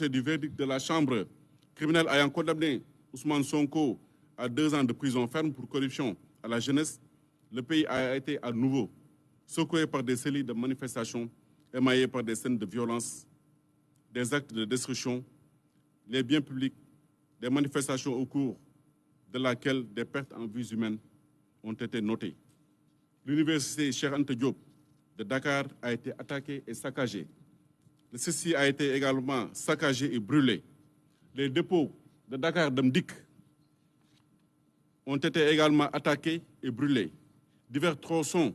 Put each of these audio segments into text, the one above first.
du verdict de la Chambre criminelle ayant condamné Ousmane Sonko à 2 ans de prison ferme pour corruption à la jeunesse, le pays a été à nouveau secoué par des séries de manifestations émaillées par des scènes de violence, des actes de destruction, les biens publics, des manifestations au cours de laquelle des pertes en vies humaines ont été notées. L'université Cheikh Anta Diop de Dakar a été attaquée et saccagée. Le CESTI a été également saccagé et brûlé. Les dépôts de Dakar Demdik ont été également attaqués et brûlés. Divers tronçons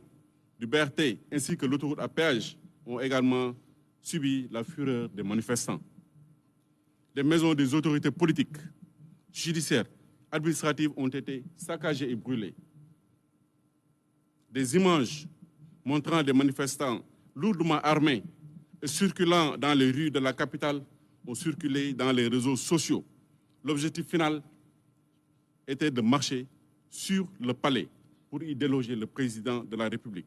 du BRT ainsi que l'autoroute à péage ont également subi la fureur des manifestants. Les maisons des autorités politiques, judiciaires, administratives ont été saccagées et brûlées. Des images montrant des manifestants lourdement armés et circulant dans les rues de la capitale ont circulé dans les réseaux sociaux. L'objectif final était de marcher sur le palais pour y déloger le président de la République.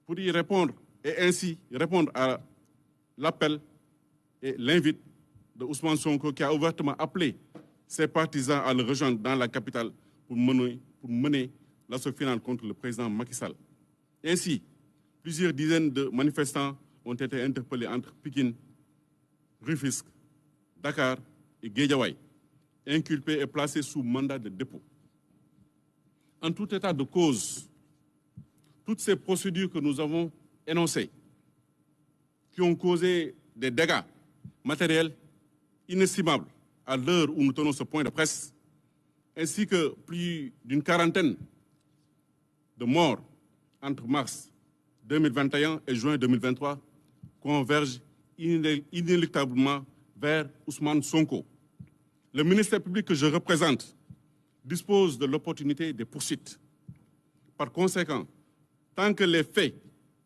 Pour y répondre et ainsi répondre à l'appel et l'invite de Ousmane Sonko qui a ouvertement appelé ses partisans à le rejoindre dans la capitale pour mener l'assaut final contre le président Macky Sall. Ainsi, plusieurs dizaines de manifestants ont été interpellés entre Pikine, Rufisque, Dakar et Guédiawaye, inculpés et placés sous mandat de dépôt. En tout état de cause, toutes ces procédures que nous avons énoncées, qui ont causé des dégâts matériels inestimables à l'heure où nous tenons ce point de presse, ainsi que plus d'une quarantaine de morts entre mars 2021 et juin 2023, convergent inéluctablement vers Ousmane Sonko. Le ministère public que je représente dispose de l'opportunité des poursuites. Par conséquent, tant que les faits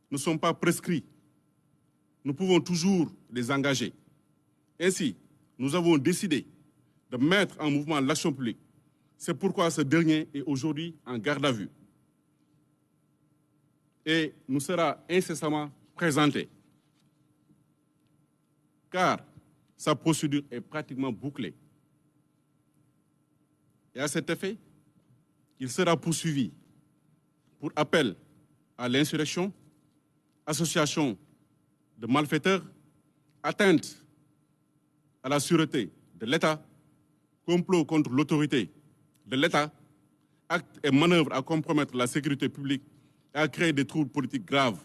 ne sont pas prescrits, nous pouvons toujours les engager. Ainsi, nous avons décidé de mettre en mouvement l'action publique. C'est pourquoi ce dernier est aujourd'hui en garde à vue et nous sera incessamment présenté, car sa procédure est pratiquement bouclée. Et à cet effet, il sera poursuivi pour appel à l'insurrection, association de malfaiteurs, atteinte à la sûreté de l'État, complot contre l'autorité de l'État, actes et manœuvres à compromettre la sécurité publique et à créer des troubles politiques graves,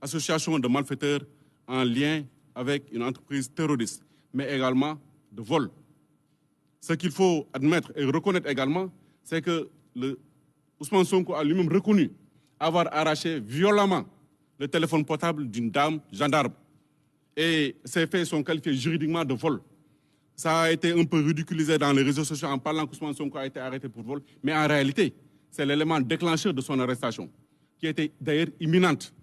association de malfaiteurs en lien avec une entreprise terroriste, mais également de vol. Ce qu'il faut admettre et reconnaître également, c'est que Ousmane Sonko a lui-même reconnu avoir arraché violemment le téléphone portable d'une dame gendarme. Et ces faits sont qualifiés juridiquement de vol. Ça a été un peu ridiculisé dans les réseaux sociaux en parlant qu'Ousmane Sonko a été arrêté pour vol. Mais en réalité, c'est l'élément déclencheur de son arrestation, qui était d'ailleurs imminente.